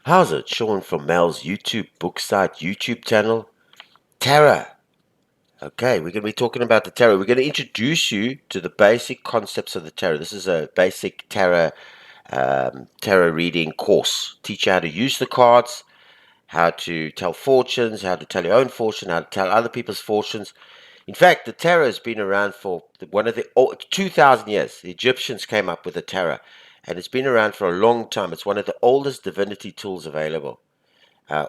How's it? Sean from Mel's YouTube book site YouTube channel. Taro. Okay, we're going to be talking about the tarot. We're going to introduce you to the basic concepts of the tarot. This is a basic tarot reading course. Teach you how to use the cards, how to tell fortunes, how to tell your own fortune, how to tell other people's fortunes. In fact, the tarot has been around for 2,000 years. The Egyptians came up with the tarot, and it's been around for a long time. It's one of the oldest divinity tools available.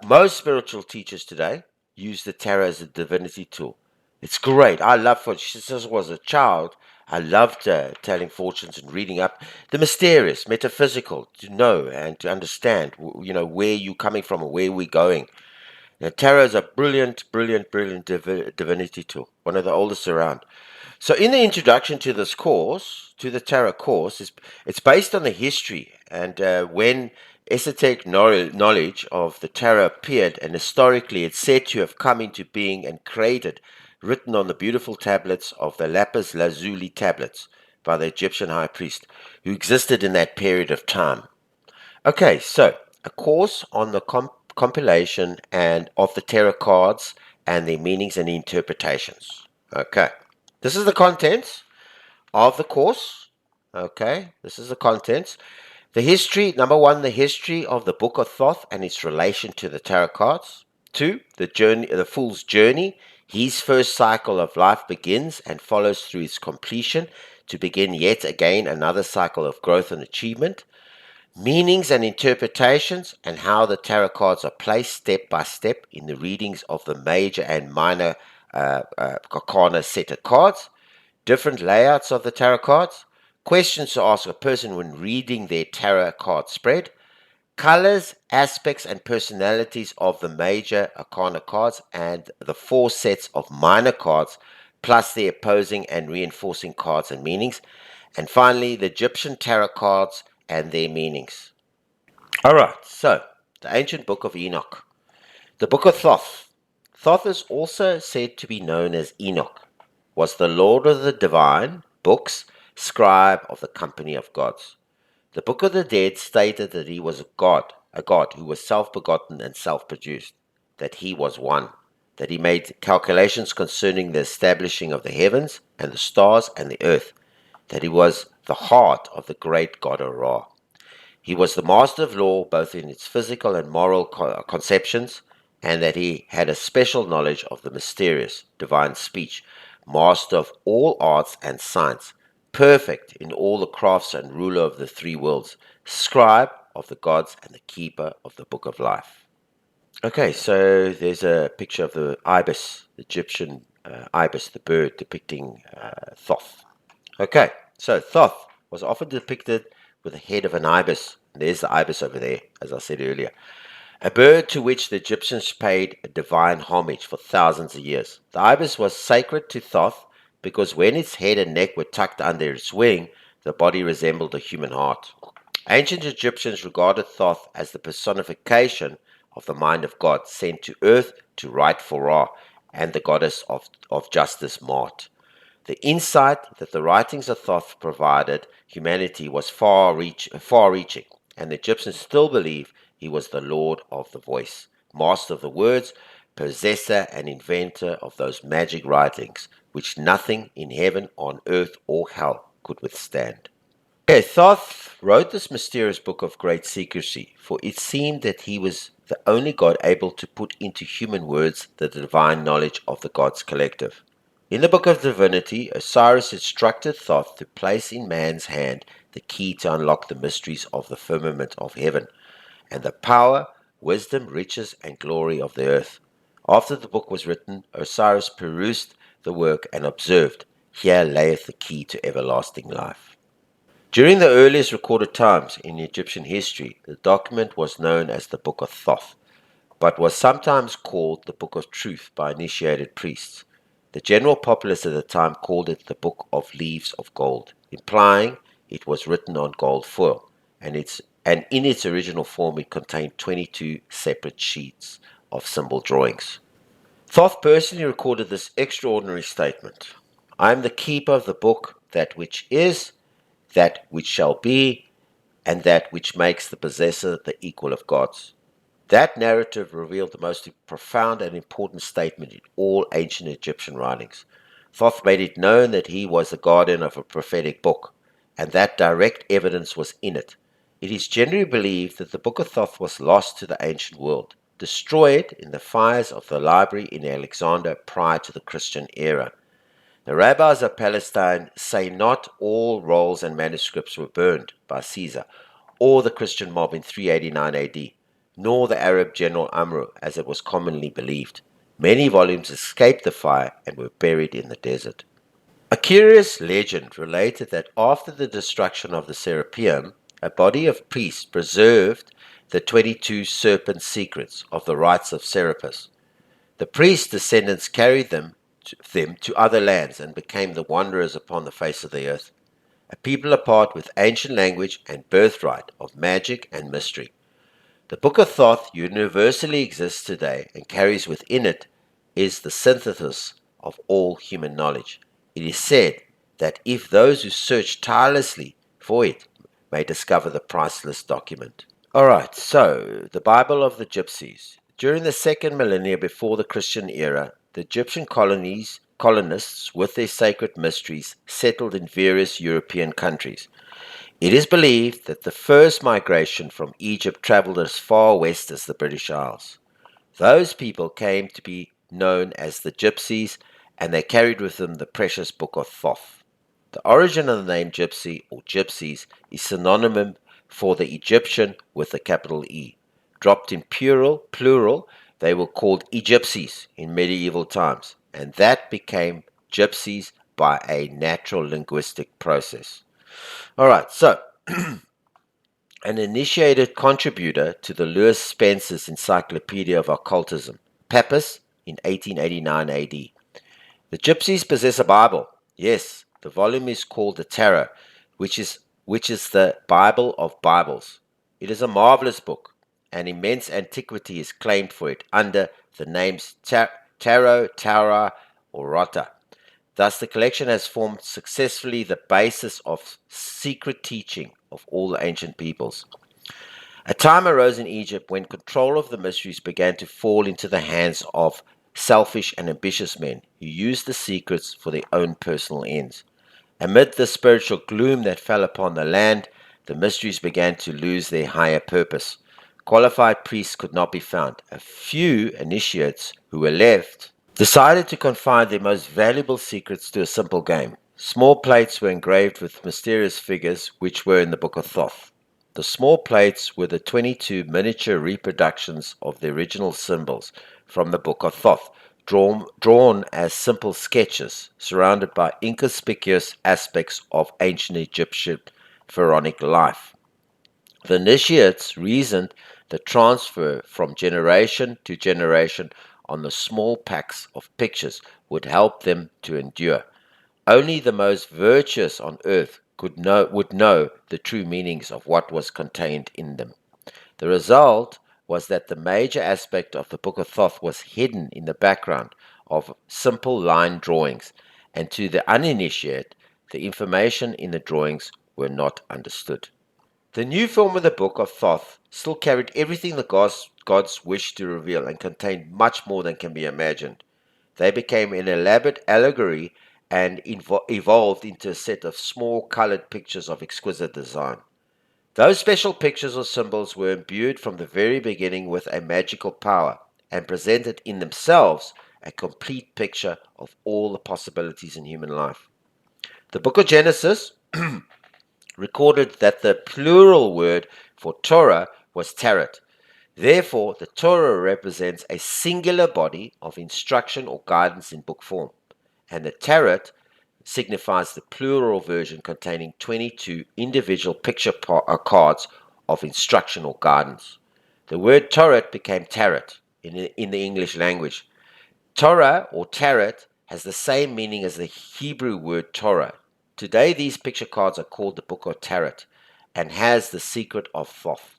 Most spiritual teachers today use the tarot as a divinity tool. It's great. I love it. Since I was a child, I loved telling fortunes and reading up the mysterious, metaphysical, to know and to understand, where you're coming from and where we're going. Now, tarot is a brilliant divinity tool, one of the oldest around. So, in the introduction to this course, to the tarot course, it's based on the history and when esoteric knowledge of the tarot appeared, and historically it's said to have come into being and created, written on the beautiful tablets of the lapis lazuli tablets by the Egyptian high priest, who existed in that period of time. Okay, so a course on the compilation and of the tarot cards and their meanings and interpretations. Okay, this is the contents of the course. Okay, this is the contents. The history, number one, the history of the Book of Thoth and its relation to the tarot cards. Two, the journey, the fool's journey. His first cycle of life begins and follows through its completion to begin yet again another cycle of growth and achievement. Meanings and interpretations, and how the tarot cards are placed step by step in the readings of the major and minor arcana set of cards. Different layouts of the tarot cards. Questions to ask a person when reading their tarot card spread. Colors, aspects, and personalities of the major arcana cards and the four sets of minor cards, plus the opposing and reinforcing cards and meanings. And finally, the Egyptian tarot cards and their meanings. Alright, so the ancient book of Enoch. The book of Thoth. Thoth is also said to be known as Enoch, was the Lord of the Divine Books, scribe of the company of gods. The Book of the Dead stated that he was a god who was self-begotten and self-produced, that he was one, that he made calculations concerning the establishing of the heavens and the stars and the earth, that he was the heart of the great god Ra. He was the master of law both in its physical and moral conceptions, and that he had a special knowledge of the mysterious, divine speech, master of all arts and science, perfect in all the crafts and ruler of the three worlds, scribe of the gods and the keeper of the book of life. Okay, so there's a picture of the ibis, the Egyptian ibis, the bird depicting Thoth. Okay, so Thoth was often depicted with the head of an ibis. There's the ibis over there, as I said earlier. A bird to which the Egyptians paid a divine homage for thousands of years. The ibis was sacred to Thoth because when its head and neck were tucked under its wing, the body resembled a human heart. Ancient Egyptians regarded Thoth as the personification of the mind of God sent to earth to write for Ra and the goddess of justice, Mart. The insight that the writings of Thoth provided humanity was far-reaching, and the Egyptians still believe he was the Lord of the voice, master of the words, possessor and inventor of those magic writings, which nothing in heaven, on earth, or hell could withstand. Okay, Thoth wrote this mysterious book of great secrecy, for it seemed that he was the only god able to put into human words the divine knowledge of the gods collective. In the Book of Divinity, Osiris instructed Thoth to place in man's hand the key to unlock the mysteries of the firmament of heaven, and the power, wisdom, riches, and glory of the earth. After the book was written, Osiris perused the work and observed, "Here layeth the key to everlasting life." During the earliest recorded times in Egyptian history, the document was known as the Book of Thoth, but was sometimes called the Book of Truth by initiated priests. The general populace at the time called it the Book of Leaves of Gold, implying it was written on gold foil, and in its original form it contained 22 separate sheets of symbol drawings. Thoth personally recorded this extraordinary statement: "I am the keeper of the book, that which is, that which shall be, and that which makes the possessor the equal of gods. That narrative revealed the most profound and important statement in all ancient Egyptian writings. Thoth made it known that he was the guardian of a prophetic book, and that direct evidence was in it. It is generally believed that the Book of Thoth was lost to the ancient world, destroyed in the fires of the library in Alexandria prior to the Christian era. The rabbis of Palestine say not all rolls and manuscripts were burned by Caesar or the Christian mob in 389 AD, nor the Arab general Amru, as it was commonly believed. Many volumes escaped the fire and were buried in the desert. A curious legend related that after the destruction of the Serapeum, a body of priests preserved the 22 serpent secrets of the rites of Serapis. The priests' descendants carried them to other lands and became the wanderers upon the face of the earth, a people apart with ancient language and birthright of magic and mystery. The Book of Thoth universally exists today and carries within it is the synthesis of all human knowledge. It is said that if those who search tirelessly for it may discover the priceless document. Alright, so the Bible of the Gypsies. During the second millennia before the Christian era, the Egyptian colonists, with their sacred mysteries, settled in various European countries. It is believed that the first migration from Egypt traveled as far west as the British Isles. Those people came to be known as the Gypsies, and they carried with them the precious Book of Thoth. The origin of the name Gypsy or Gypsies is synonym for the Egyptian with a capital E. Dropped in plural, they were called Egypsies in medieval times, and that became Gypsies by a natural linguistic process. All right, so an initiated contributor to the Lewis Spencer's Encyclopedia of Occultism, Pappas, in 1889 AD. The Gypsies possess a Bible. Yes, the volume is called the Taro, which is the Bible of Bibles. It is a marvelous book. An immense antiquity is claimed for it under the names Taro, Taura, or Rota. Thus, the collection has formed successfully the basis of secret teaching of all the ancient peoples. A time arose in Egypt when control of the mysteries began to fall into the hands of selfish and ambitious men who used the secrets for their own personal ends. Amid the spiritual gloom that fell upon the land, the mysteries began to lose their higher purpose. Qualified priests could not be found. A few initiates who were left decided to confide their most valuable secrets to a simple game. Small plates were engraved with mysterious figures which were in the Book of Thoth. The small plates were the 22 miniature reproductions of the original symbols from the Book of Thoth, drawn as simple sketches surrounded by inconspicuous aspects of ancient Egyptian pharaonic life. The initiates reasoned the transfer from generation to generation on the small packs of pictures would help them to endure. Only the most virtuous on earth would know the true meanings of what was contained in them. The result was that the major aspect of the Book of Thoth was hidden in the background of simple line drawings, and to the uninitiated, the information in the drawings were not understood. The new form of the Book of Thoth still carried everything the gods wished to reveal and contained much more than can be imagined. They became an elaborate allegory and evolved into a set of small colored pictures of exquisite design. Those special pictures or symbols were imbued from the very beginning with a magical power and presented in themselves a complete picture of all the possibilities in human life. The book of Genesis recorded that the plural word for Torah was Tarat. Therefore, the Torah represents a singular body of instruction or guidance in book form, and the Tarat signifies the plural version containing 22 individual picture cards of instruction or guidance. The word Torah became Tarat in the English language. Torah or Tarat has the same meaning as the Hebrew word Torah. Today, these picture cards are called the Book of Tarat and has the secret of Thoth.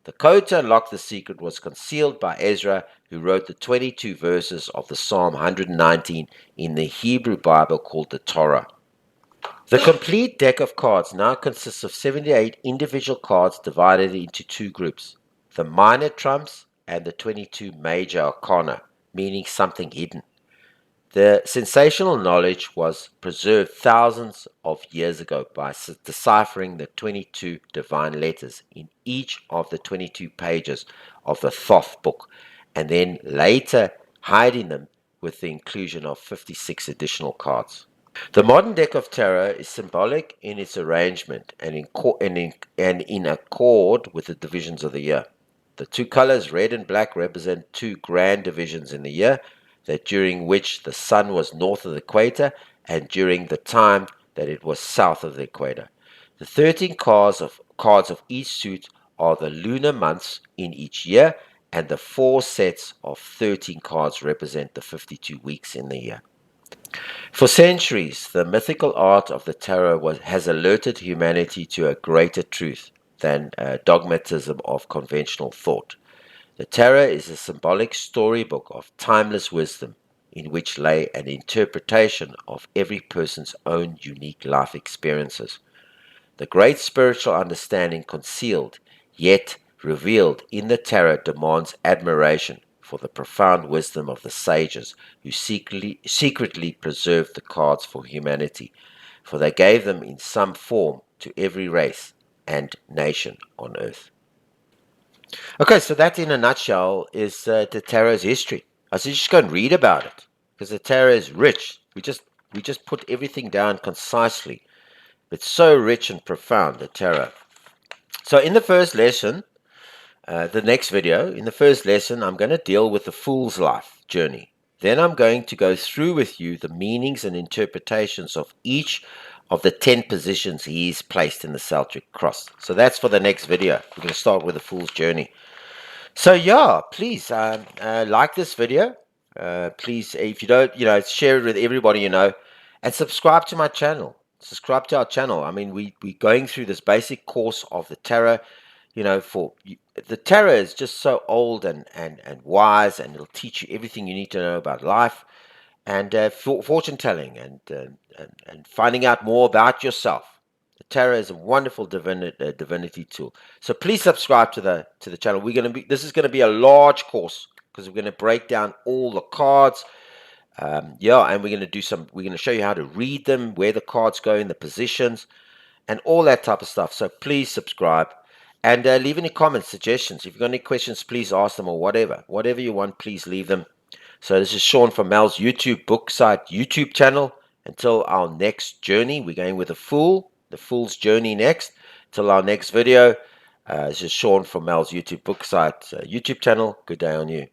The code to unlock the secret was concealed by Ezra, who wrote the 22 verses of the Psalm 119 in the Hebrew Bible called the Torah. The complete deck of cards now consists of 78 individual cards divided into two groups: the minor trumps and the 22 major arcana, meaning something hidden. The sensational knowledge was preserved thousands of years ago by deciphering the 22 divine letters in each of the 22 pages of the Thoth book, and then later hiding them with the inclusion of 56 additional cards. The modern deck of tarot is symbolic in its arrangement and in accord with the divisions of the year. The two colors, red and black, represent two grand divisions in the year, that during which the sun was north of the equator and during the time that it was south of the equator. The 13 cards of each suit are the lunar months in each year, and the four sets of 13 cards represent the 52 weeks in the year. For centuries, the mythical art of the tarot has alerted humanity to a greater truth than dogmatism of conventional thought. The tarot is a symbolic storybook of timeless wisdom in which lay an interpretation of every person's own unique life experiences. The great spiritual understanding concealed, yet revealed in the tarot demands admiration for the profound wisdom of the sages who secretly preserved the cards for humanity, for they gave them in some form to every race and nation on earth. Okay, so that in a nutshell is the tarot's history. I said just go and read about it because the tarot is rich. We just put everything down concisely. It's so rich and profound, the tarot. So in the first lesson, the next video, in the first lesson, I'm going to deal with the fool's life journey. Then I'm going to go through with you the meanings and interpretations of each of the 10 positions he's placed in the Celtic cross. So that's for the next video. We're going to start with the fool's journey. So yeah, please like this video. Please, if you don't, share it with everybody you know, and subscribe to my channel. Subscribe to our channel. I mean, we're going through this basic course of the tarot. The tarot is just so old and wise, and it'll teach you everything you need to know about life and fortune telling and finding out more about yourself. The tarot is a wonderful divinity tool. So please subscribe to the channel. This is going to be a large course because we're going to break down all the cards. And we're going to show you how to read them, where the cards go in the positions, and all that type of stuff. So please subscribe and leave any comments, suggestions. If you've got any questions, please ask them, or whatever you want, please leave them. So this is Sean from Mel's YouTube book site YouTube channel. Until our next journey, we're going with the fool's journey next. Till our next video, this is Sean from Mel's YouTube book site YouTube channel. Good day on you.